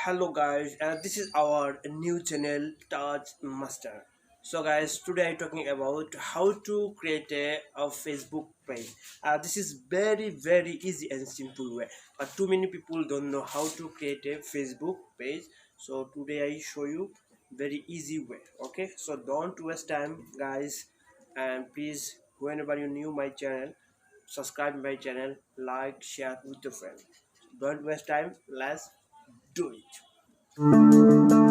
Hello guys, this is our new channel Touch Master. So guys, today I'm talking about how to create a Facebook page. This is very easy and simple way, but too many people don't know how to create a Facebook page. So today I show you very easy way. Okay, so don't waste time guys, and please whenever you new my channel, subscribe my channel, like, share with your friends. Don't waste time. Let's do it.